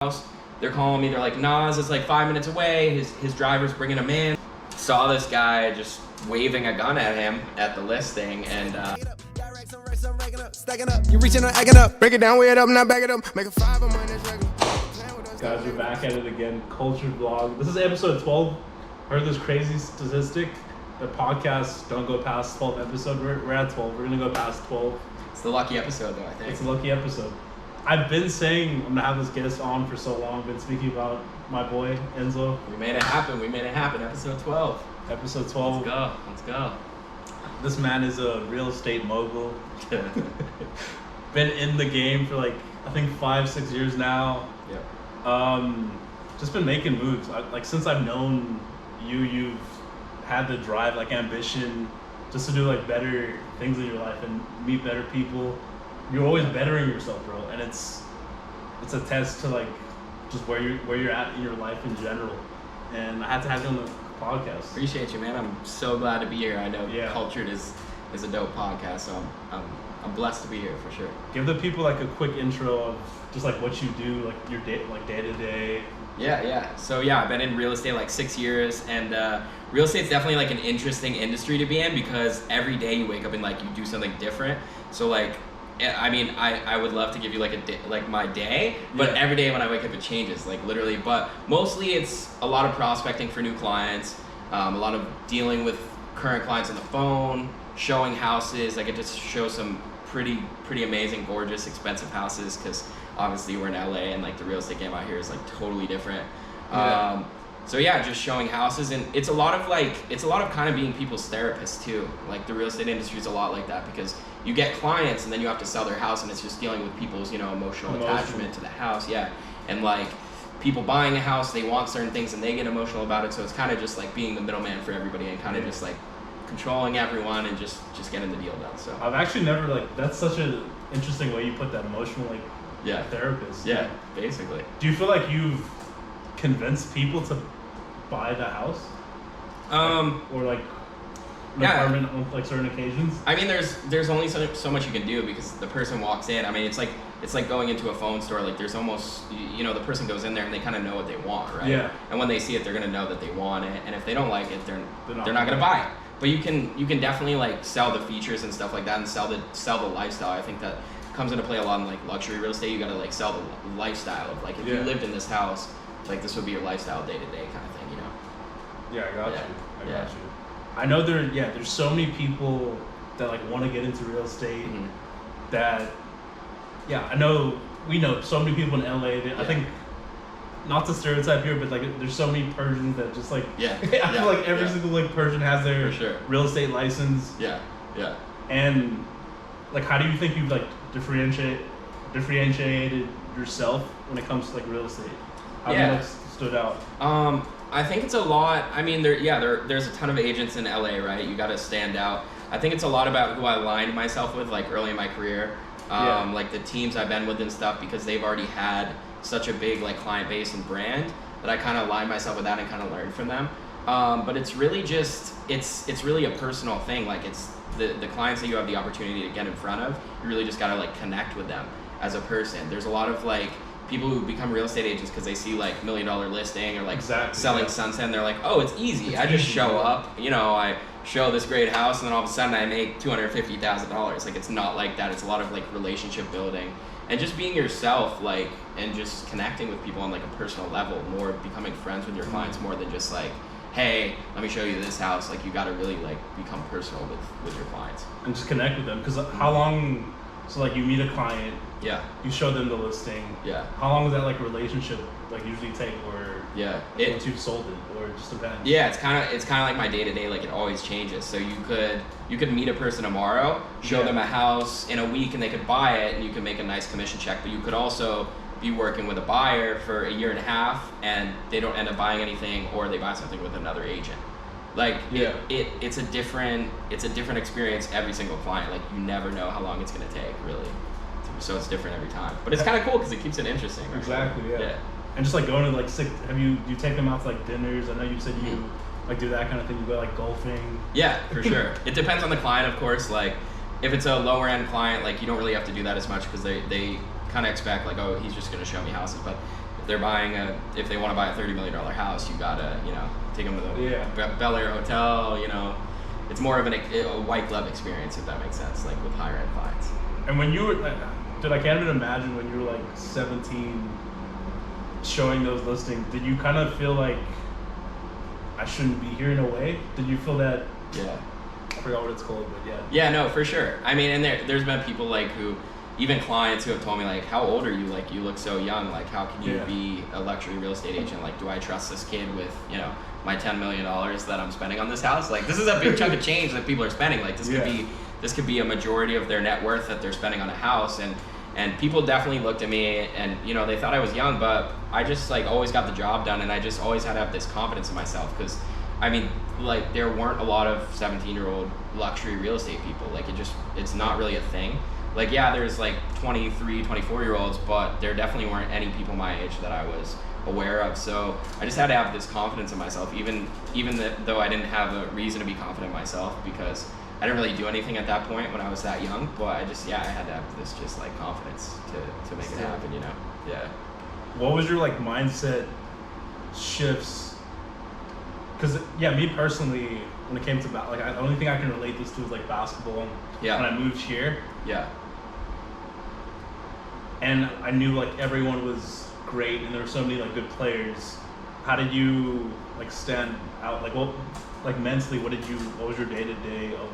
House. They're calling me. They're like, Nas is like 5 minutes away. His driver's bringing him in. Saw this guy just waving a gun at him at the listing, and You reaching or acting up, break it down, weigh it up, not back it up, make a 5 of mine, that's regular. Guys, we're back at it again. Culture Vlog. This is episode 12. Heard this crazy statistic that podcasts don't go past 12 episodes. We're at 12. We're gonna go past 12. it's the lucky episode, though. I think It's a lucky episode. I've been saying I'm gonna have this guest on for so long. Been speaking about my boy Enzo. we made it happen. Episode 12. Episode 12. Let's go. This man is a real estate mogul. Been in the game for like I think 5-6 years now. Yep. Just been making moves. Like since I've known you, you've had the drive, like ambition, just to do like better things in your life and meet better people. You're always bettering yourself, bro, and it's a test to like just where you're at in your life in general. And I had to have you on the podcast. Appreciate you, man. I'm so glad to be here. I know Yeah. Cultured is a dope podcast, so I'm blessed to be here for sure. Give the people like a quick intro of just like what you do, like your day to day. Yeah. So yeah, I've been in real estate like 6 years, and real estate's definitely like an interesting industry to be in because every day you wake up and like you do something different. So like, I mean, I would love to give you like a day, like my day, but Yeah. every day when I wake up it changes, like literally. But mostly it's a lot of prospecting for new clients, a lot of dealing with current clients on the phone, showing houses. I get to show some pretty amazing, gorgeous, expensive houses because obviously we're in LA and like the real estate game out here is like totally different. Yeah. So yeah, just showing houses, and it's a lot of kind of being people's therapist too. Like the real estate industry is a lot like that because you get clients and then you have to sell their house, and it's just dealing with people's emotional attachment to the house. Yeah, and like people buying a house, they want certain things and they get emotional about it. So it's kind of just like being the middleman for everybody and kind of just like controlling everyone and just getting the deal done. So I've actually never like that's such an interesting way you put that, emotional like yeah, therapist. yeah, basically. Do you feel like you've convinced people to buy the house? Or like an yeah. apartment on like certain occasions? I mean, there's only so much you can do because the person walks in. I mean, it's like going into a phone store. Like there's almost the person goes in there and they kind of know what they want, right? Yeah. And when they see it, they're gonna know that they want it. And if they don't like it, they're not gonna gonna buy it. But you can definitely like sell the features and stuff like that and sell the lifestyle. I think that comes into play a lot in like luxury real estate. You gotta like sell the lifestyle of like if you lived in this house, like this would be your lifestyle day to day kind of thing, Yeah, I got Yeah. you. I got you. I know there's so many people that like want to get into real estate Mhm. that we know so many people in LA that I think, not to stereotype here, but like there's so many Persians that just like Yeah. I feel like every single like Persian has their For sure. real estate license. Yeah. And like how do you think you've like differentiated yourself when it comes to like real estate? How have you like stood out? I think it's a lot. I mean, there's a ton of agents in LA, right? You got to stand out. I think it's a lot about who I aligned myself with, like early in my career, like the teams I've been with and stuff, because they've already had such a big like client base and brand that I kind of aligned myself with that and kind of learned from them. But it's really just it's really a personal thing. Like it's the clients that you have the opportunity to get in front of. You really just got to like connect with them as a person. There's a lot of like people who become real estate agents because they see like $1 million listing or like selling Sunset, and they're like, oh, it's easy. I just show up, I show this great house, and then all of a sudden I make $250,000. Like it's not like that. It's a lot of like relationship building and just being yourself, like, and just connecting with people on like a personal level, more becoming friends with your clients more than just like, hey, let me show you this house. Like you got to really like become personal with your clients And just connect with them, because how long? So like you meet a client, you show them the listing. How long does that like relationship like usually take, or once you've sold it, or it just depends? Yeah, it's kind of like my day to day. Like it always changes. So you could meet a person tomorrow, show them a house in a week, and they could buy it, and you could make a nice commission check. But you could also be working with a buyer for a year and a half, and they don't end up buying anything, or they buy something with another agent. Like it's a different experience every single client. Like you never know how long it's gonna take, really. So it's different every time. But it's kind of cool because it keeps it interesting. Right? Exactly. Yeah. And just like going to like you take them out to like dinners? I know you said you like do that kind of thing. You go like golfing. Yeah, for sure. It depends on the client, of course. Like if it's a lower end client, like you don't really have to do that as much because they kind of expect like, oh, he's just gonna show me houses. But they're buying if they want to buy a $30 million house, you gotta, you know, take them to the Bel Air hotel, you know. It's more of a white glove experience, if that makes sense, like with higher end clients. And when you were, dude, I can't even imagine when you were like 17 showing those listings, did you kind of feel like I shouldn't be here in a way? Did you feel that? Yeah. I forgot what it's called, but yeah. Yeah, no, for sure. I mean, and there's been people like even clients who have told me like, how old are you? Like, you look so young. Like, how can you be a luxury real estate agent? Like, do I trust this kid with, you know, my $10 million that I'm spending on this house? Like, this is a big chunk of change that people are spending. Like, this could be a majority of their net worth that they're spending on a house. And people definitely looked at me and, you know, they thought I was young, but I just like always got the job done, and I just always had to have this confidence in myself, because I mean, like, there weren't a lot of 17-year-old luxury real estate people. Like, it's not really a thing. Like, yeah, there's like 23, 24-year-olds, but there definitely weren't any people my age that I was aware of. So I just had to have this confidence in myself, even though I didn't have a reason to be confident in myself, because I didn't really do anything at that point when I was that young. But I had to have this just like confidence to make it happen, you know? Yeah. What was your like mindset shifts? Because me personally, when it came to the only thing I can relate this to is like basketball. When I moved here. Yeah. And I knew like everyone was great, and there were so many like good players. How did you like stand out? Like mentally, what was your day to day of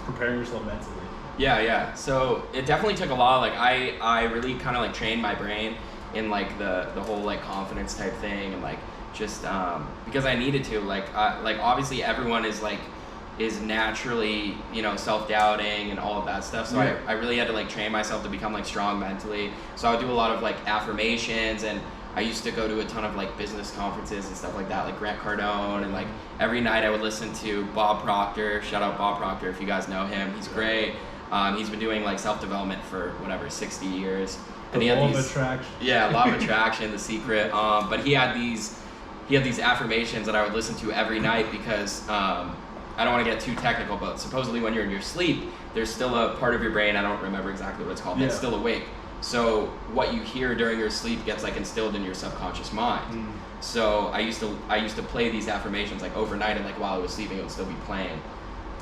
preparing yourself mentally? Yeah. So it definitely took a lot. Like I really kind of like trained my brain in like the whole like confidence type thing, and like just because I needed to. Like obviously everyone is naturally, you know, self-doubting and all of that stuff. So I really had to like train myself to become like strong mentally. So I would do a lot of like affirmations, and I used to go to a ton of like business conferences and stuff like that, like Grant Cardone, and like every night I would listen to Bob Proctor. Shout out Bob Proctor if you guys know him. He's great. He's been doing like self-development for 60 years. And Law of Attraction. Yeah, Law of Attraction, The Secret. But he had these affirmations that I would listen to every night, because I don't want to get too technical, but supposedly when you're in your sleep, there's still a part of your brain, I don't remember exactly what it's called, that's still awake. So what you hear during your sleep gets like instilled in your subconscious mind. So I used to play these affirmations like overnight, and like while I was sleeping it would still be playing.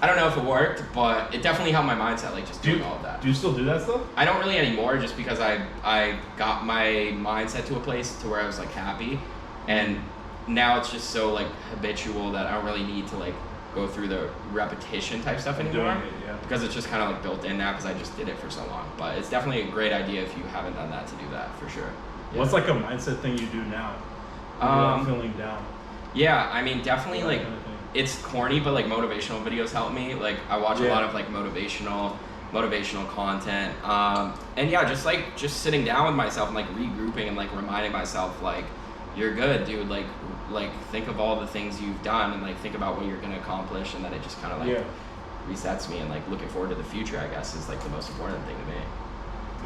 I don't know if it worked, but it definitely helped my mindset, like just doing all of that. Do you still do that stuff? I don't really anymore, just because I got my mindset to a place to where I was like happy, and now it's just so like habitual that I don't really need to like go through the repetition type stuff anymore, because it's just kind of like built in now, because I just did it for so long. But it's definitely a great idea if you haven't done that to do that, for sure. Yeah. What's like a mindset thing you do now when you're feeling down? Yeah, I mean, definitely like kind of it's corny, but like motivational videos help me. Like I watch a lot of like motivational content, and just sitting down with myself and like regrouping and like reminding myself like, you're good, dude. Like think of all the things you've done, and like think about what you're gonna accomplish, and then it just kind of like resets me, and like looking forward to the future, I guess, is like the most important thing to me.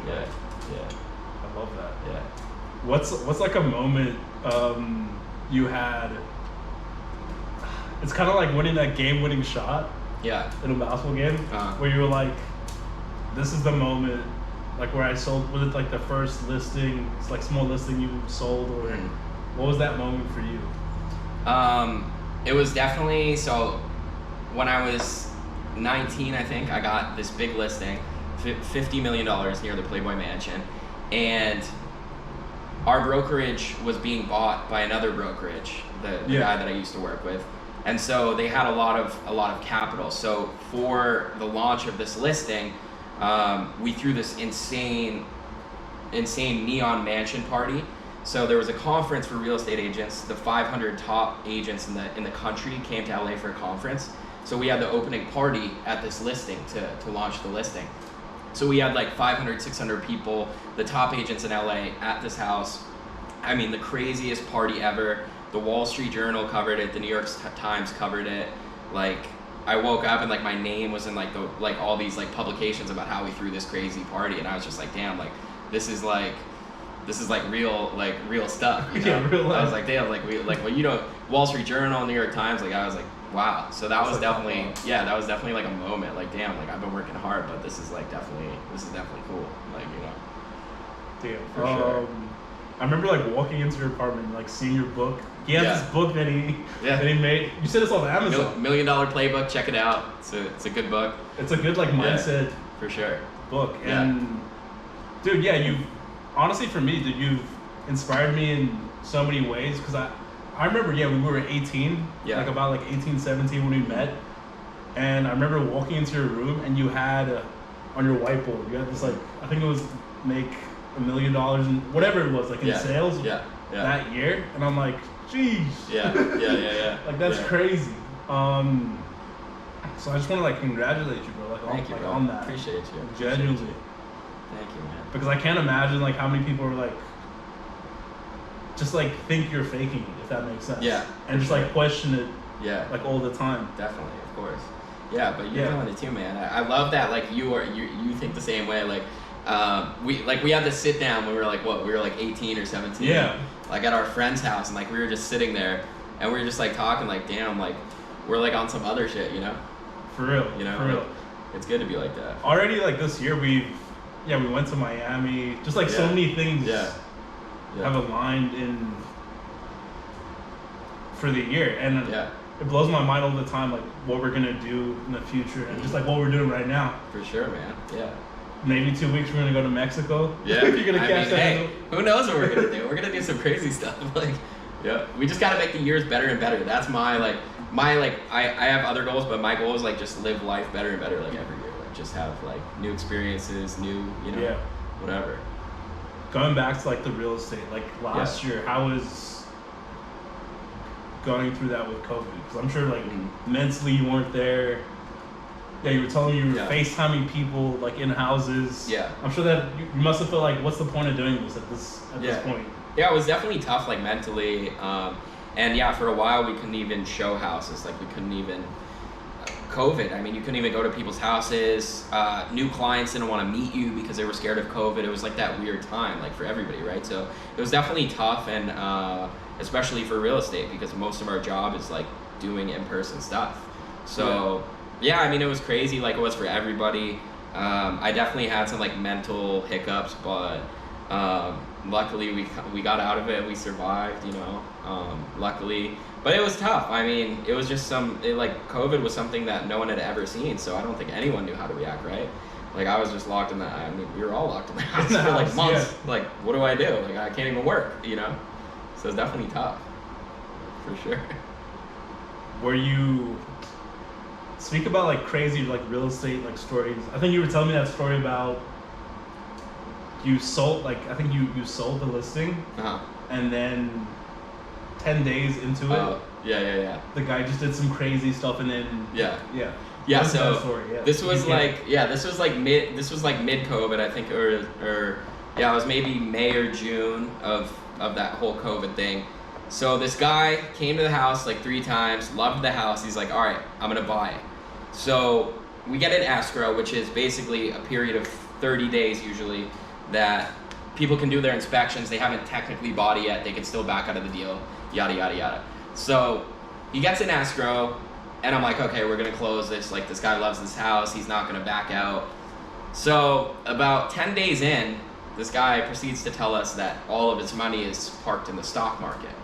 Yeah. I love that. Yeah. What's like a moment you had? It's kind of like winning that game-winning shot. Yeah. In a basketball game, where you were like, this is the moment, like where I sold. Was it like the first listing? It's like small listing you sold, or what was that moment for you? It was definitely, so when I was 19, I think, I got this big listing, $50 million near the Playboy Mansion, and our brokerage was being bought by another brokerage, the guy that I used to work with. And so they had a lot of capital. So for the launch of this listing, we threw this insane neon mansion party. So there was a conference for real estate agents. The 500 top agents in the country came to LA for a conference. So we had the opening party at this listing to launch the listing. So we had like 500, 600 people, the top agents in LA at this house. I mean, the craziest party ever. The Wall Street Journal covered it. The New York Times covered it. Like, I woke up and like my name was in like all these like publications about how we threw this crazy party, and I was just like, damn, like this is like real stuff. You know? Yeah, real life. I was like, damn, Wall Street Journal, New York Times. Like, I was like, wow. So that was definitely like a moment. Like, damn, like I've been working hard, but this is definitely cool. Like, you know. Damn, for sure. I remember like walking into your apartment and like seeing your book. He has Yeah. this book that he made. You said it's on Amazon. $1 Million Playbook. Check it out. It's a good book. It's a good like mindset for sure book. Yeah. And dude, yeah, you honestly for me, dude, you've inspired me in so many ways because I remember, yeah, we were 18, like about like 18, 17 when we met. And I remember walking into your room and you had on your whiteboard, you had this like, I think it was make $1 million and whatever it was, like in sales that year. And I'm like, geez. Yeah. Like that's crazy. So I just want to like congratulate you, bro. Thank you, bro. On that. Appreciate you. Genuinely. Thank you, man. Because I can't imagine like how many people are like, just like think you're faking it, if that makes sense. Yeah. And just like question it. Yeah. Like all the time. Definitely, of course. Yeah, but you're doing it too, man. I love that. Like you think the same way. Like we had this sit down when we were like 18 or 17. Yeah. Like at our friend's house, and like we were just sitting there, and we were just like talking, like damn, like we're like on some other shit, you know. For real. You know. For real. Like, it's good to be like that. Already like this year we went to Miami. Just like so many things. Have aligned in for the year, and it blows my mind all the time, like what we're gonna do in the future, and just like what we're doing right now. For sure, man. Yeah. Maybe 2 weeks we're gonna go to Mexico. Yeah. You're gonna catch that. Hey, who knows what we're gonna do? We're gonna do some crazy stuff. Like, we just gotta make the years better and better. That's I have other goals, but my goal is like just live life better and better, like every year. Like just have like new experiences, new, whatever. Going back to like the real estate, like last year, how was going through that with COVID? Because I'm sure like mentally you weren't there. Yeah, you were telling me you were FaceTiming people like in houses. Yeah. I'm sure that you must have felt like, what's the point of doing this at this point? Yeah, it was definitely tough, like mentally. And yeah, for a while we couldn't even show houses. Like we couldn't even. COVID. I mean, you couldn't even go to people's houses. New clients didn't want to meet you because they were scared of COVID. It was like that weird time, like for everybody, right? So it was definitely tough, and especially for real estate because most of our job is like doing in-person stuff. So yeah, I mean, it was crazy, like it was for everybody. I definitely had some like mental hiccups, but luckily we got out of it. We survived, luckily. But it was tough. I mean, it was just COVID was something that no one had ever seen, so I don't think anyone knew how to react, right? Like, I was just locked in I mean, we were all locked in the house for like months. Yeah. Like, what do I do? Like, I can't even work, So it's definitely tough, for sure. Were you, speak about like crazy like real estate like stories. I think you were telling me that story about you sold, like, I think you sold the listing, and then 10 days into it. Yeah. The guy just did some crazy stuff, and then So this was like mid COVID, I think, or it was maybe May or June of that whole COVID thing. So this guy came to the house like 3 times, loved the house. He's like, all right, I'm gonna buy it. So we get an escrow, which is basically a period of 30 days usually that people can do their inspections. They haven't technically bought it yet. They can still back out of the deal. Yada, yada, yada. So he gets an escrow, and I'm like, okay, we're going to close this. Like, this guy loves this house. He's not going to back out. So about 10 days in, this guy proceeds to tell us that all of his money is parked in the stock market.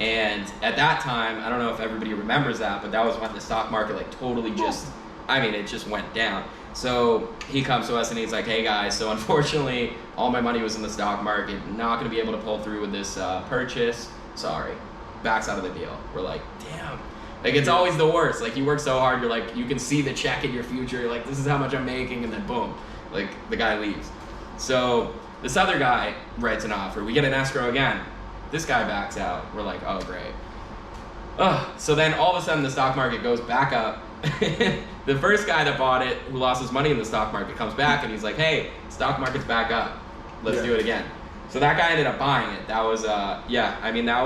And at that time, I don't know if everybody remembers that, but that was when the stock market like totally it just went down. So he comes to us and he's like, hey guys, so unfortunately, all my money was in the stock market. Not going to be able to pull through with this purchase. Sorry. Backs out of the deal. We're like, damn. Like, it's always the worst. Like, you work so hard, you're like, you can see the check in your future. You're like, this is how much I'm making, and then boom. Like, the guy leaves. So this other guy writes an offer. We get an escrow again. This guy backs out. We're like, oh, great. So then all of a sudden the stock market goes back up. The first guy that bought it, who lost his money in the stock market, comes back and he's like, hey, stock market's back up. Let's do it again. So that guy ended up buying it. That was, that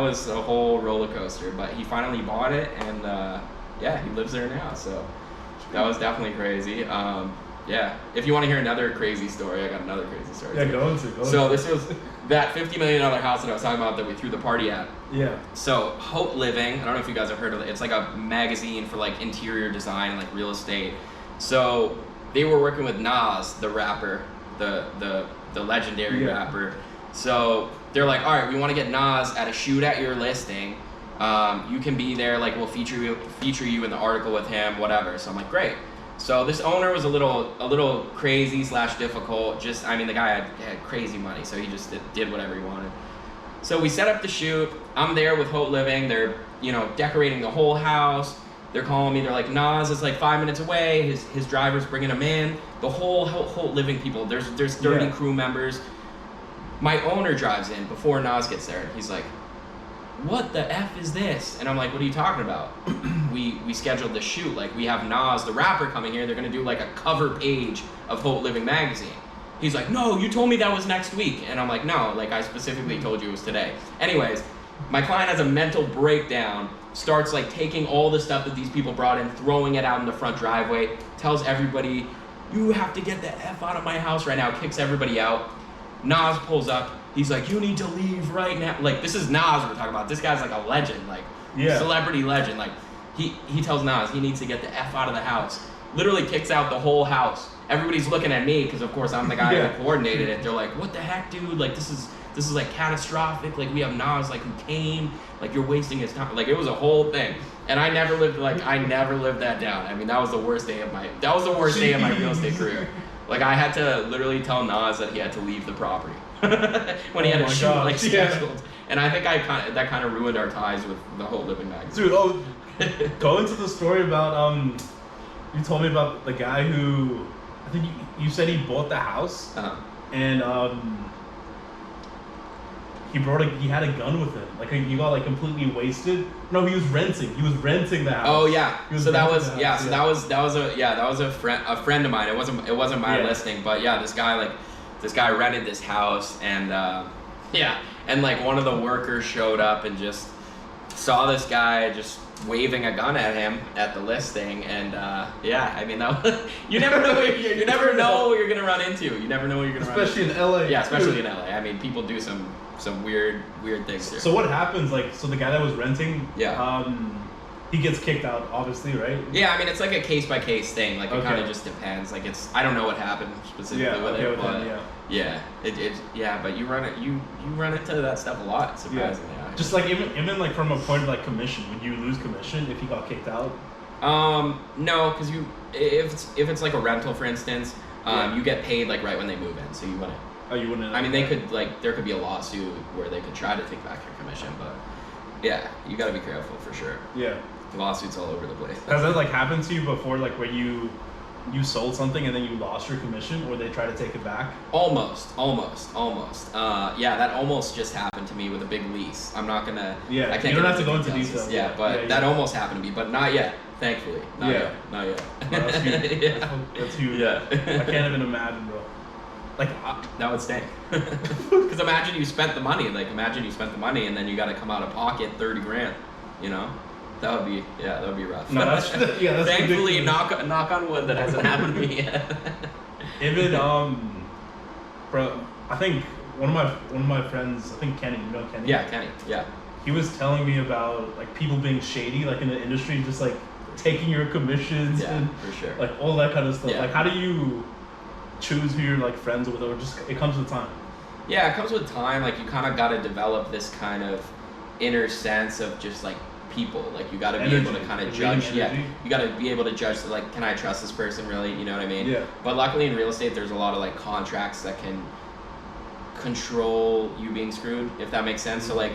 was a whole roller coaster. But he finally bought it, and he lives there now. So that was definitely crazy. If you want to hear another crazy story, I got another crazy story. Yeah, go into. So this was that $50 million house that I was talking about that we threw the party at. Yeah. So Hope Living, I don't know if you guys have heard of it. It's like a magazine for like interior design and like real estate. So they were working with Nas, the rapper, the legendary rapper. So they're like, all right, we want to get Nas at a shoot at your listing. You can be there, like we'll feature you in the article with him, whatever. So I'm like, great. So this owner was a little crazy / difficult. Just, I mean, the guy had crazy money, so he just did whatever he wanted. So we set up the shoot. I'm there with Haute Living. They're, decorating the whole house. They're calling me. They're like, Nas is like 5 minutes away. His driver's bringing him in. The whole Haute Living people. There's 30 crew members. My owner drives in before Nas gets there. He's like, what the F is this? And I'm like, what are you talking about? we scheduled the shoot. Like, we have Nas, the rapper, coming here. They're going to do like a cover page of Haute Living magazine. He's like, no, you told me that was next week. And I'm like, no, like I specifically told you it was today. Anyways, my client has a mental breakdown, starts like taking all the stuff that these people brought in, throwing it out in the front driveway, tells everybody, you have to get the F out of my house right now, kicks everybody out. Nas pulls up. He's like, you need to leave right now. Like, this is Nas we're talking about. This guy's like a legend, like celebrity legend. Like, he tells Nas he needs to get the F out of the house. Literally kicks out the whole house. Everybody's looking at me because, of course, I'm the guy that coordinated it. They're like, what the heck, dude? Like, this is like catastrophic. Like, we have Nas, like, who came. Like, you're wasting his time. Like, it was a whole thing. And I never lived that down. I mean, that was the worst day of my real estate career. Like, I had to literally tell Nas that he had to leave the property when he had a shoot like scheduled. And I think that kind of ruined our ties with the Haute Living magazine. Dude, go into the story about you told me about the guy who I think you said he bought the house and he had a gun with him. Like, he got like completely wasted. No, he was renting. He was renting the house. Oh yeah. So that was a friend of mine. It wasn't my listing, but yeah, this guy rented this house, and and like one of the workers showed up and just saw this guy just waving a gun at him at the listing, and I mean, you never know what you're gonna run into. You never know what you're gonna especially run into. in LA. Yeah, especially in LA. I mean, people do some weird things here. So what happens? Like, so the guy that was renting, he gets kicked out, obviously, right? Yeah, I mean, it's like a case by case thing. Like, it kind of just depends. Like, I don't know what happened specifically with it, but but you run into that stuff a lot, surprisingly. Yeah. Just like even like from a point of like commission, would you lose commission if he got kicked out? No, because if it's like a rental, for instance, you get paid like right when they move in, so you wouldn't. Oh, you wouldn't. I mean, they could there could be a lawsuit where they could try to take back your commission, but yeah, you got to be careful for sure. Yeah. Lawsuits all over the place. Has that like happened to you before, like where you sold something and then you lost your commission, or they try to take it back? Almost. That almost just happened to me with a big lease. I'm not gonna. Yeah. I can't. You don't have to go into details. Yeah, but that almost happened to me, but not yet. Thankfully. Not yet. No, that's huge. That's huge. Yeah. I can't even imagine, bro. Like, that would stink. Because imagine you spent the money. Like, imagine you spent the money and then you got to come out of pocket $30,000. You know, that would be rough. No, that's thankfully, knock on wood, that hasn't happened to me yet. Even bro, I think one of my friends, I think Kenny, you know Kenny? Yeah, Kenny. Yeah. He was telling me about like people being shady, like in the industry, just like taking your commissions and for sure, like all that kind of stuff. Yeah. Like, how do you choose who you're like friends with, or just it comes with time? Yeah, it comes with time. Like, you kind of got to develop this kind of inner sense of just like people. Like, you got to be able to kind of judge. Yeah, you got to be able to judge. Like, can I trust this person really? You know what I mean? Yeah. But luckily in real estate, there's a lot of like contracts that can control you being screwed, if that makes sense. So like,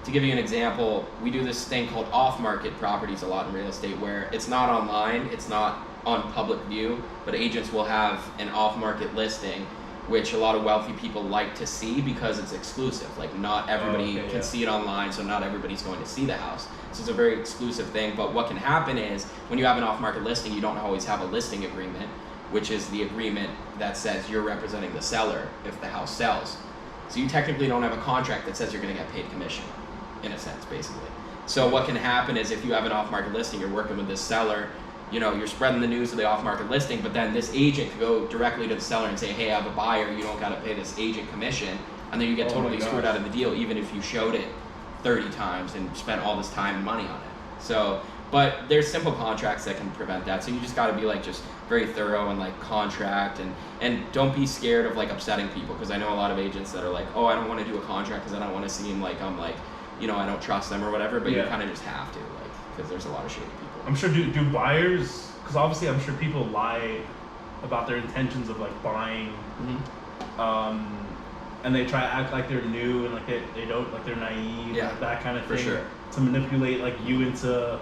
to give you an example, we do this thing called off-market properties a lot in real estate, where it's not online, it's not on public view, but agents will have an off-market listing, which a lot of wealthy people like to see because it's exclusive. Like, not everybody can see it online, so not everybody's going to see the house. So it's a very exclusive thing. But what can happen is, when you have an off-market listing, you don't always have a listing agreement, which is the agreement that says you're representing the seller if the house sells. So you technically don't have a contract that says you're going to get paid commission, in a sense, basically. So what can happen is, if you have an off-market listing, you're working with this seller, you know, you're spreading the news of the off-market listing, but then this agent could go directly to the seller and say, hey, I have a buyer, you don't got to pay this agent commission, and then you get totally screwed out of the deal, even if you showed it 30 times and spent all this time and money on it. So But there's simple contracts that can prevent that. So you just got to be like just very thorough and like contract and don't be scared of like upsetting people, because I know a lot of agents that are like, oh, I don't want to do a contract because I don't want to seem like I'm like, you know, I don't trust them or whatever. But you kind of just have to, like, because there's a lot of shady people. I'm sure do buyers, because obviously I'm sure people lie about their intentions of like buying, and they try to act like they're new and like they don't, like they're naive, like that kind of thing. For sure. To manipulate like you into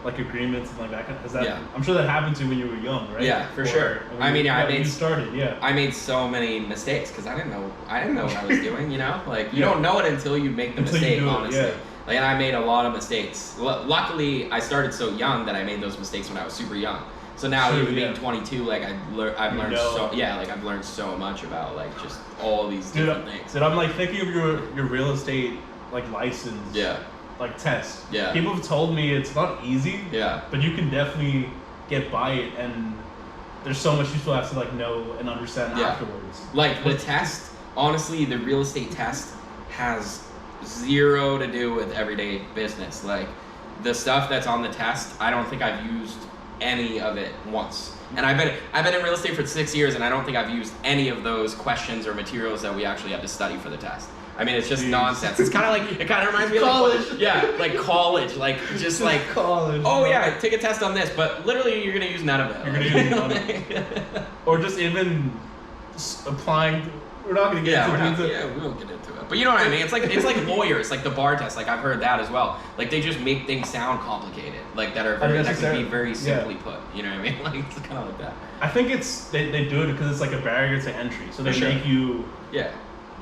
like agreements and like that kind of, is that, I'm sure that happened to you when you were young, right? Yeah, for sure. I mean, I made so many mistakes because I didn't know what I was doing, you know? Like, you don't know it until you make the mistake, honestly. Like, and I made a lot of mistakes. Luckily, I started so young that I made those mistakes when I was super young. So now, even being 22, like I've learned I've learned so much about like just all these different things. Dude, I'm like thinking of your real estate like license. Like test. People have told me it's not easy. But you can definitely get by it, and there's so much you still have to like know and understand afterwards. Like the test, honestly, the real estate test has zero to do with everyday business. Like the stuff that's on the test, I don't think I've used any of it once. And I've been in real estate for 6 years, and I don't think I've used any of those questions or materials that we actually had to study for the test. I mean, it's just nonsense. It's kind of like, it kind of reminds me of college. Like college, like just like college. Oh yeah, take a test on this, but literally you're gonna use none of it. You're gonna use none of it. Or just even applying. We're not gonna get into it. We won't get into it. But you know what I mean? It's like lawyers, like the bar test. Like I've heard that as well. Like they just make things sound complicated, like that can be very simply put. You know what I mean? Like it's kind of like that. I think it's they do it because it's like a barrier to entry. So they make you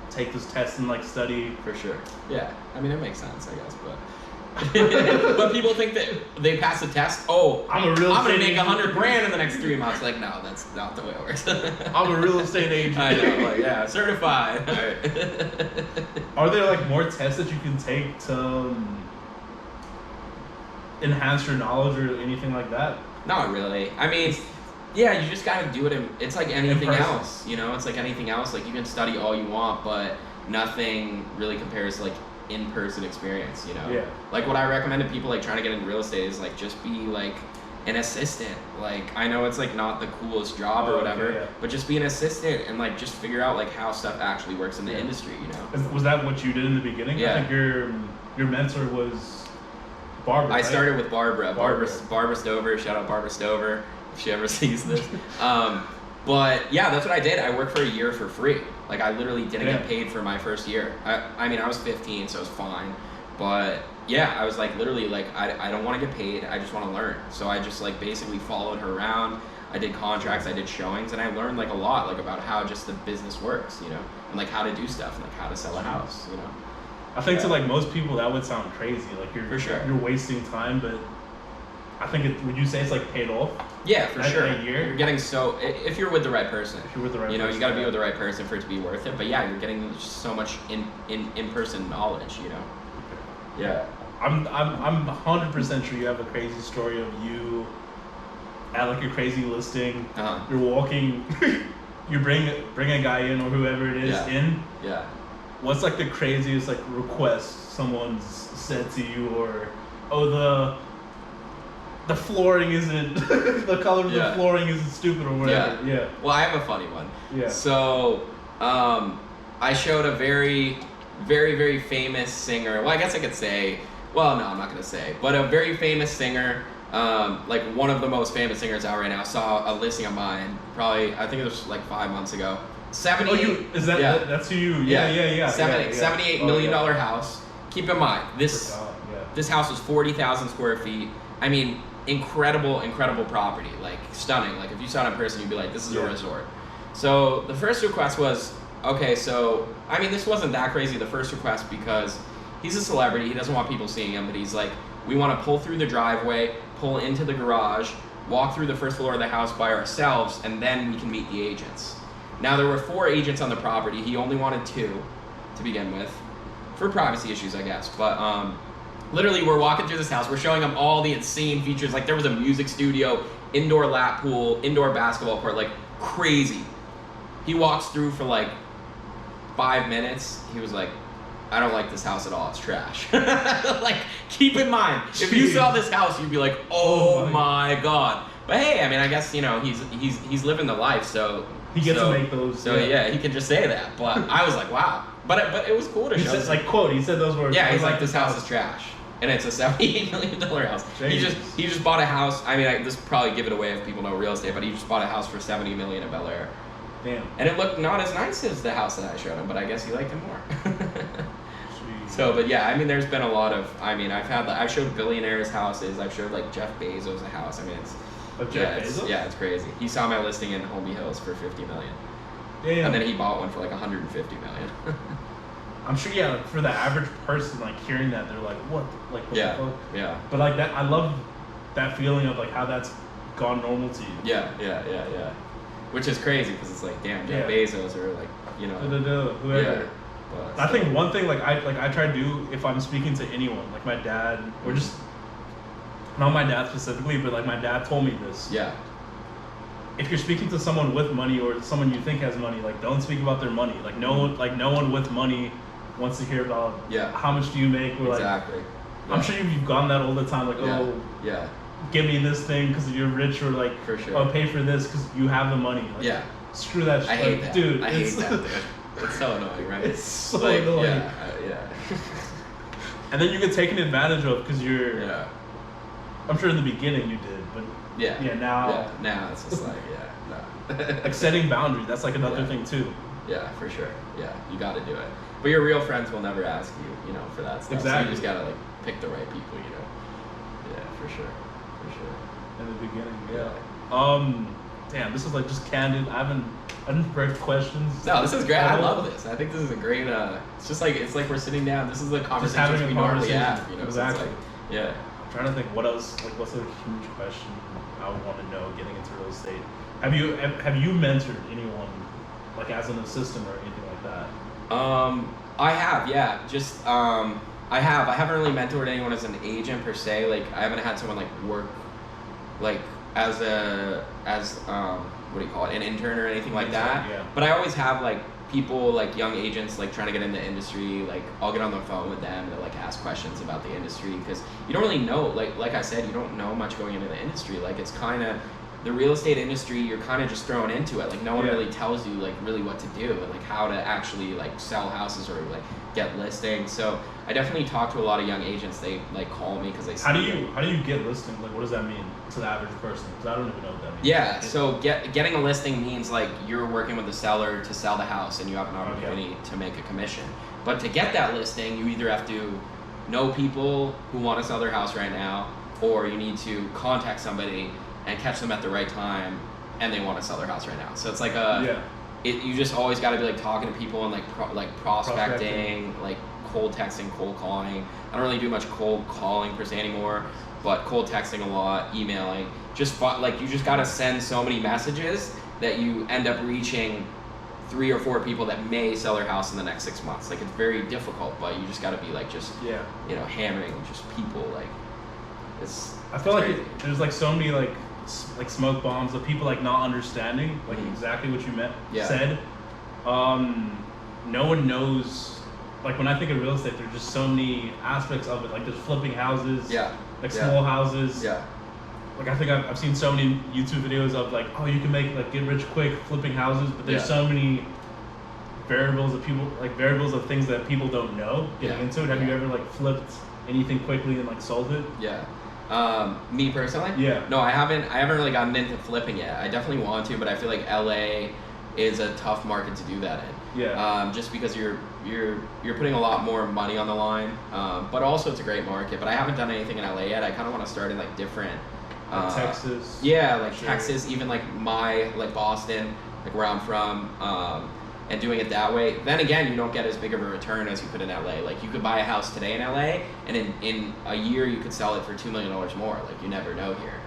take this test and like study. For sure. Yeah. I mean, it makes sense, I guess, but. But people think that they pass the test. Oh, I'm gonna make $100,000 in the next 3 months. Like, no, that's not the way it works. I'm a real estate agent. I know, like, certified. All right. Are there like more tests that you can take to enhance your knowledge or anything like that? Not really. I mean, yeah, you just gotta do it. It's like anything else, you know. It's like anything else. Like you can study all you want, but nothing really compares to like in-person experience, you know. Like what I recommend to people like trying to get into real estate is like just be like an assistant. Like I know it's like not the coolest job or whatever, but just be an assistant and like just figure out like how stuff actually works in the industry, you know. Was that what you did in the beginning? I think your mentor was Barbara. I started with Barbara Stover. Shout out Barbara Stover if she ever sees this. But yeah, that's what I did. I worked for a year for free. Like I literally didn't get paid for my first year. I mean, I was 15, so it was fine. But yeah, I was like literally like, I don't want to get paid. I just want to learn. So I just like basically followed her around. I did contracts, I did showings, and I learned like a lot like about how just the business works, you know, and like how to do stuff and like how to sell a house, you know. I think to like most people that would sound crazy. Like you're wasting time, but I think would you say it's like paid off? Yeah, for sure. A year? You're getting if you're with the right person. If you're with the right person. You know, you got to be with the right person for it to be worth it. But yeah, you're getting so much in-person knowledge, you know. Yeah. I'm 100% sure you have a crazy story of you at like a crazy listing. You're walking, you bring a guy in or whoever it is in. Yeah. What's like the craziest like request someone's said to you, or the flooring isn't the color of the flooring isn't stupid or whatever. Yeah. Well, I have a funny one. Yeah. So, I showed a very, very, very famous singer. Well, I guess I could say. Well, no, I'm not gonna say. But a very famous singer, like one of the most famous singers out right now, saw a listing of mine. Probably, I think it was like 5 months ago. 78. That's who you? Yeah. $78 million house. Keep in mind this house was 40,000 square feet. I mean, incredible property, like stunning. Like if you saw it in person, you'd be like, this is a resort. So the first request was, okay, so I mean, this wasn't that crazy. The first request, because he's a celebrity, he doesn't want people seeing him, but he's like, we want to pull through the driveway, pull into the garage, walk through the first floor of the house by ourselves, and then we can meet the agents. Now there were 4 agents on the property. He only wanted 2 to begin with, for privacy issues, I guess. But literally, we're walking through this house. We're showing him all the insane features. Like there was a music studio, indoor lap pool, indoor basketball court, like crazy. He walks through for like 5 minutes. He was like, I don't like this house at all. It's trash. Like, keep in mind, if you saw this house, you'd be like, oh my God. But hey, I mean, I guess, you know, he's living the life, so he gets to make those. So yeah, he can just say that. But I was like, wow. But it was cool to show. Said, like, quote, he said those words. Yeah, he's like, this house is trash. And it's a $78 million house. Jesus. He just bought a house. I mean, this probably give it away if people know real estate, but he just bought a house for $70 million in Bel Air. Damn. And it looked not as nice as the house that I showed him, but I guess he liked it more. So, but yeah, I mean, there's been a lot of. I mean, I've showed billionaires houses. I've showed like Jeff Bezos a house. I mean, it's. It's crazy. He saw my listing in Holmby Hills for $50 million. Damn. And then he bought one for like $150 million. I'm sure, yeah, like, for the average person, like, hearing that, they're like, what? Like, what the fuck? Yeah. But, like, that, I love that feeling of, like, how that's gone normal to you. Yeah. Which is crazy, because it's like, damn, Jeff Bezos or, like, you know. Whoever. Yeah. But I think one thing, I try to do if I'm speaking to anyone, like my dad, or just, not my dad specifically, but, like, my dad told me this. Yeah. If you're speaking to someone with money or someone you think has money, like, don't speak about their money. Like, no one with money wants to hear about how much do you make, or exactly. I'm sure you've gotten that all the time, like, give me this thing because you're rich, or like, for sure. I'll pay for this because you have the money. Like, screw that shit. I hate that. Dude. I hate that, dude. It's so annoying, right? It's so annoying. Yeah. And then you get taken advantage of because you're. Yeah. I'm sure in the beginning you did, but. Now it's just like, no. Like setting boundaries, that's like another thing too. Yeah, for sure. Yeah, you got to do it. But your real friends will never ask you, you know, for that stuff. Exactly. So you just got to, like, pick the right people, you know. Yeah, for sure. In the beginning, damn, this is like just candid. I didn't prep questions. No, this is great. I love this. I think this is a great, it's just like, it's like we're sitting down. This is the conversation we normally have, you know. Exactly. So it's like, I'm trying to think what else, like, what's a huge question I would want to know getting into real estate. Have you mentored anyone, like, as an assistant or anything like that? I have, yeah. Just I haven't really mentored anyone as an agent per se. Like, I haven't had someone, like, work, like, as what do you call it, an intern or anything like that. Yeah. But I always have, like, people, like, young agents, like, trying to get in the industry. Like, I'll get on the phone with them to, like, ask questions about the industry, because you don't really know, like I said, you don't know much going into the industry. Like, it's kind of, the real estate industry, you're kind of just thrown into it. Like, no one really tells you, like, really what to do and, like, how to actually, like, sell houses or, like, get listings. So I definitely talk to a lot of young agents. They, like, call me because they see how do you get listings? Like, what does that mean to the average person? Because I don't even know what that means. Yeah, so getting a listing means, like, you're working with the seller to sell the house and you have an opportunity to make a commission. But to get that listing, you either have to know people who want to sell their house right now, or you need to contact somebody and catch them at the right time and they want to sell their house right now. So it's like you just always got to be, like, talking to people and, like, prospecting, like, cold texting, cold calling. I don't really do much cold calling per se anymore, but cold texting a lot, emailing. Just like, you just got to send so many messages that you end up reaching 3 or 4 people that may sell their house in the next 6 months. Like, it's very difficult, but you just got to be, like, just you know, hammering just people. Like, I feel like there's, like, so many, like smoke bombs of people, like, not understanding, like, exactly what you said. No one knows. Like, when I think of real estate, there's just so many aspects of it. Like, there's flipping houses, like small houses. Like, I think I've seen so many YouTube videos of, like, oh, you can make, like, get rich quick flipping houses, but there's so many variables of things that people don't know getting into it. Have you ever, like, flipped anything quickly and, like, sold it? Me personally? No, I haven't really gotten into flipping yet. I definitely want to, but I feel like LA is a tough market to do that in. Just because you're putting a lot more money on the line, but also it's a great market. But I haven't done anything in LA yet. I kind of want to start in, like, different. Texas. Texas, even, like, Boston, like, where I'm from, and doing it that way. Then again, you don't get as big of a return as you could in LA. Like, you could buy a house today in LA, and in a year you could sell it for $2 million more. Like, you never know here.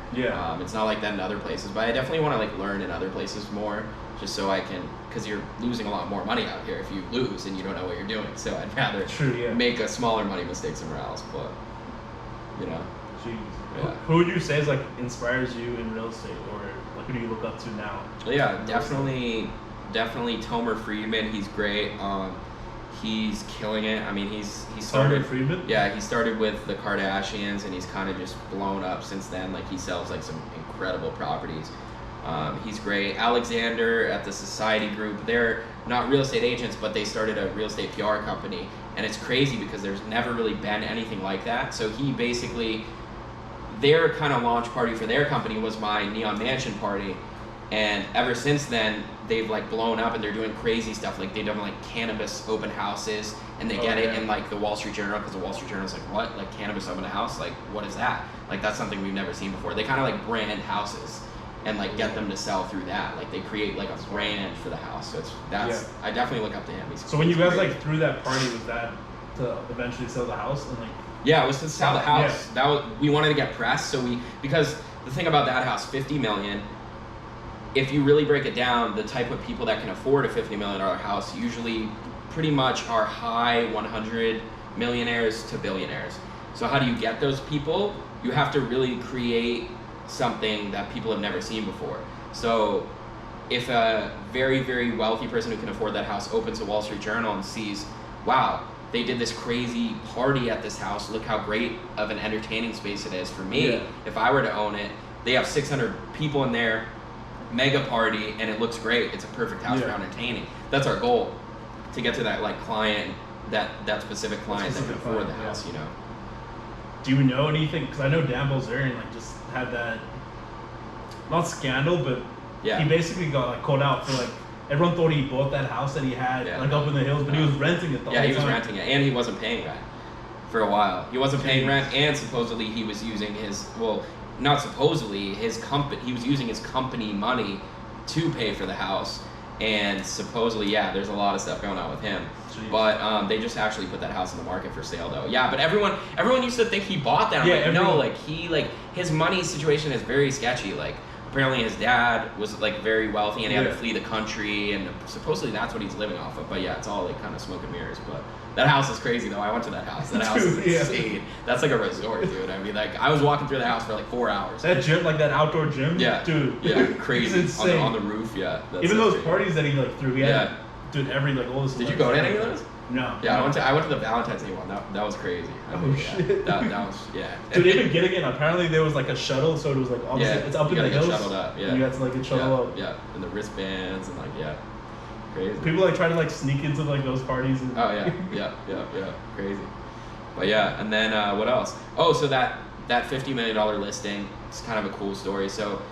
It's not like that in other places, but I definitely want to, like, learn in other places more, just so I can, because you're losing a lot more money out here if you lose and you don't know what you're doing. So I'd rather make a smaller money mistake somewhere else. But, you know. Who would you say is, like, inspires you in real estate, or, like, who do you look up to now? Definitely Tomer Friedman. He's great. he's killing it. I mean, he Morgan started. Freeman? Yeah, he started with the Kardashians, and he's kind of just blown up since then. Like, he sells like some incredible properties. He's great. Alexander at the Society Group, they're not real estate agents, but they started a real estate PR company. And it's crazy because there's never really been anything like that. So he basically, their kind of launch party for their company was my Neon Mansion party. And ever since then, they've like blown up and they're doing crazy stuff. Like, they've done like cannabis open houses, and they get it in like the Wall Street Journal, because the Wall Street Journal is like, what? Like, cannabis open house? Like, what is that? Like, that's something we've never seen before. They kind of like brand houses and like get them to sell through that. Like, they create like a brand for the house. So I definitely look up to him. So when you guys like threw that party, was that to eventually sell the house and like? Yeah, it was to sell the house. We wanted to get press, because the thing about that house, $50 million. If you really break it down, the type of people that can afford a $50 million house usually pretty much are high 100 millionaires to billionaires. So how do you get those people? You have to really create something that people have never seen before. So if a very, very wealthy person who can afford that house opens the Wall Street Journal and sees, wow, they did this crazy party at this house, look how great of an entertaining space it is for me. If I were to own it, they have 600 people in there, mega party, and it looks great. It's a perfect house for entertaining. That's our goal, to get to that like client, that specific client that can afford the house, you know. Do you know anything? Because I know Dan Bilzerian like just had that, not scandal, but he basically got like called out for like, everyone thought he bought that house that he had like up in the hills, but he was renting it the whole time. Yeah, he was renting it, and he wasn't paying rent for a while. He wasn't paying rent, and supposedly he was using his, well, not supposedly, his company, he was using his company money to pay for the house, and supposedly, there's a lot of stuff going on with him. Jeez. But they just actually put that house in the market for sale, though. Yeah, but everyone used to think he bought that. No, like his money situation is very sketchy. Like, apparently his dad was like very wealthy, and he had to flee the country, and supposedly that's what he's living off of. But it's all like kind of smoke and mirrors. But that house is crazy, though. I went to that house. That house is insane. That's like a resort, dude. I mean, like, I was walking through the house for like 4 hours. That gym, like that outdoor gym, dude. Yeah, crazy. Insane. On the roof, Even those parties that he like threw, he had, dude, every like all this. Did you go to any of those? No. Yeah, I went to the Valentine's Day one. That was crazy. I mean, shit. That was Dude, even getting in, apparently there was like a shuttle, so it was like obviously it's up in the hills. Shuttled up, and you had to like get shuttled up. Yeah, and the wristbands and like crazy. People like try to like sneak into like those parties. And yeah, crazy. But and then what else? Oh, so that $50 million listing is kind of a cool story. So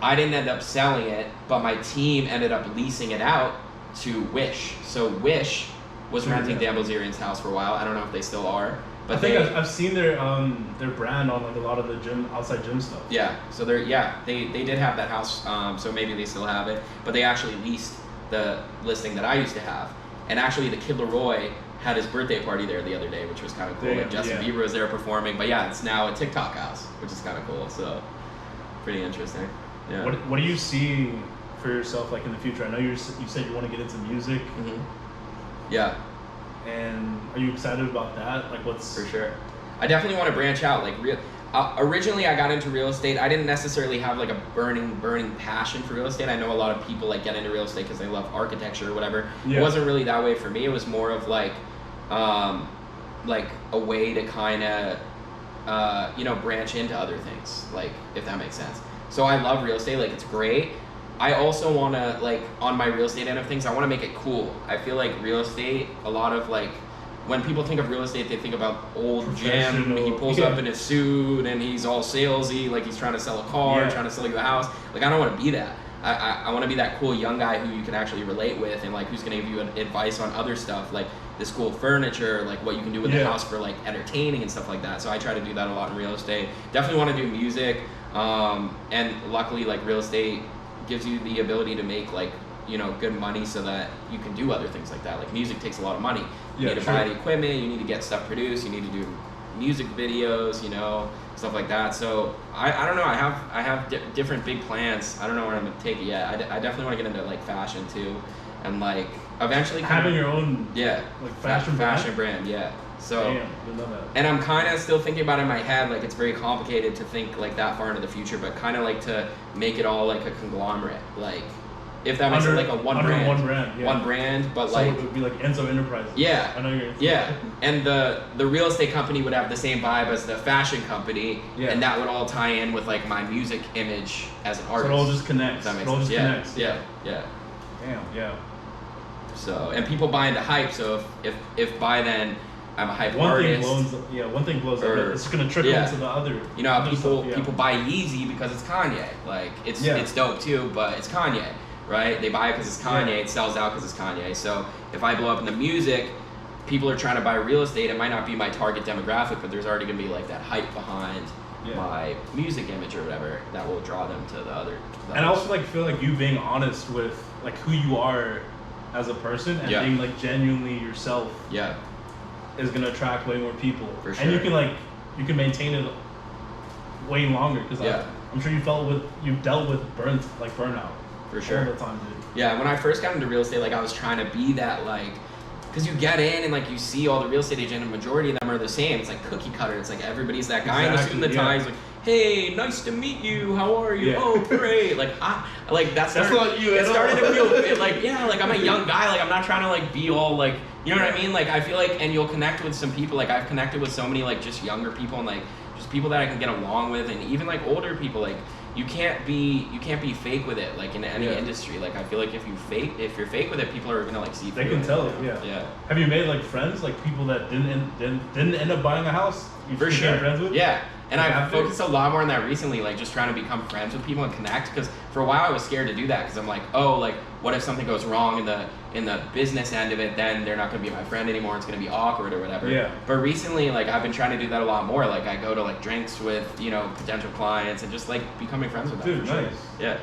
I didn't end up selling it, but my team ended up leasing it out to Wish. So Wish was renting Dan Bilzerian's house for a while. I don't know if they still are, but I think I've seen their brand on like a lot of the outside gym stuff. Yeah, so they did have that house, so maybe they still have it, but they actually leased the listing that I used to have. And actually the Kid Leroy had his birthday party there the other day, which was kind of cool. Like Justin Bieber was there performing, but it's now a Tik Tok House, which is kind of cool. So pretty interesting. Yeah. What do you see for yourself like in the future? I know you said you want to get into music. Mm-hmm. Yeah. And are you excited about that? Like, what's... For sure. I definitely want to branch out. Like, originally I got into real estate. I didn't necessarily have like a burning passion for real estate. I know a lot of people like get into real estate because they love architecture or whatever. It wasn't really that way for me. It was more of like a way to kind of branch into other things, like, if that makes sense. So I love real estate. Like, it's great. I also want to, like, on my real estate end of things, I want to make it cool. I feel like real estate, a lot of, like, when people think of real estate, they think about old Jim. He pulls up in his suit and he's all salesy, like he's trying to sell a car, trying to sell you a house. Like, I don't want to be that. I want to be that cool young guy who you can actually relate with, and like who's going to give you advice on other stuff, like this cool furniture, like what you can do with the house for like entertaining and stuff like that. So I try to do that a lot in real estate. Definitely want to do music, and luckily, like, real estate gives you the ability to make, like, good money so that you can do other things like that. Like, music takes a lot of money. You need to buy the equipment, you need to get stuff produced, you need to do music videos, stuff like that. So I don't know, I have different big plans. I don't know where I'm gonna take it yet. I definitely want to get into like fashion too, and like eventually having your own like fashion brand. So, damn, love that. And I'm kind of still thinking about it in my head, like, it's very complicated to think like that far into the future, but kind of like to make it all like a conglomerate, like if that makes it like a one under brand. one brand, yeah. One brand, but So like it would be like Enzo Enterprises. Yeah. I know you're. Yeah, and the real estate company would have the same vibe as the fashion company, Yeah. and that would all tie in with like my music image as an artist. So it all just connects. If that makes It all sense. just connects. Yeah. Damn. Yeah. So, and people buy into hype. So if by then I'm a hype One artist, thing blows up. or- It's just gonna trickle yeah. into the other. you know, how other people stuff, yeah. people buy Yeezy because it's Kanye. Like it's dope too, but it's Kanye, right? They buy it because it's Kanye. Yeah. It sells out because it's Kanye. So if I blow up in the music, people are trying to buy real estate. It might not be my target demographic, but there's already gonna be like that hype behind my music image or whatever that will draw them to the other. And I also like feel like you being honest with like who you are as a person and being like genuinely yourself. Yeah. Is gonna attract way more people. For sure. And you can maintain it way longer because I'm sure you've dealt with burnout. For sure. All the time, dude. Yeah, when I first got into real estate, like I was trying to be that like, because you get in and like you see all the real estate agents, and the majority of them are the same. It's like cookie cutter. It's like everybody's that guy in the suit and the tie. He's like, hey, nice to meet you. How are you? Yeah. Oh, great. Like that's not you It at started all. to feel like like I'm a young guy. Like I'm not trying to like be all like, you know what I mean? Like I feel like, and you'll connect with some people. Like I've connected with so many like just younger people and like just people that I can get along with, and even like older people. Like you can't be fake with it. Like in any industry. Like I feel like if you're fake with it, people are gonna like see. They can tell it. Yeah. Have you made like friends, like people that didn't end up buying a house? You For became sure. friends with? Yeah. And Like I've after? focused a lot more on that recently, like just trying to become friends with people and connect. Because for a while I was scared to do that because I'm like, oh, like what if something goes wrong in the business end of it? Then they're not gonna be my friend anymore. It's gonna be awkward or whatever. Yeah. But recently, like I've been trying to do that a lot more. Like I go to like drinks with potential clients and just like becoming friends with them. Dude, for sure. nice. Yeah.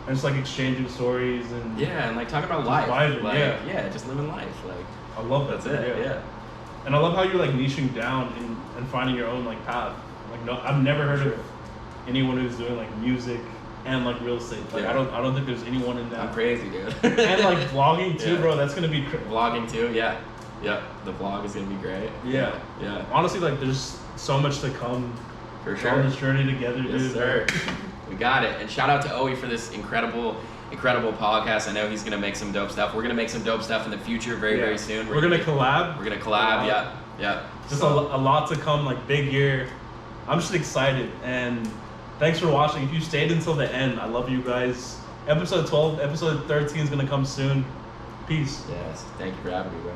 And just like exchanging stories and Yeah, and like talking about life. vibing, Like, yeah. just living life. Like I love that. that's it. dude, Yeah. And I love how you're like niching down and finding your own like path. Like no, I've never heard of anyone who's doing like music and like real estate. Like Yeah. I don't think there's anyone in that. I'm crazy, dude. And like vlogging too, Yeah. bro. That's gonna be Vlogging too. Yeah. Yep. The vlog is gonna be great. Yeah. Yeah. Honestly, like there's so much to come. For We're sure. on this journey together, Yes, dude. sir. We got it. And shout out to Owie for this incredible podcast. I know he's gonna make some dope stuff. We're gonna make some dope stuff in the future very soon. We're gonna collab. We're gonna collab. Yeah. Just a lot to come. Like big year. I'm just excited and thanks for watching. If you stayed until the end, I love you guys. Episode 12, episode 13 is gonna come soon. Peace. Yes. Thank you for having me, bro.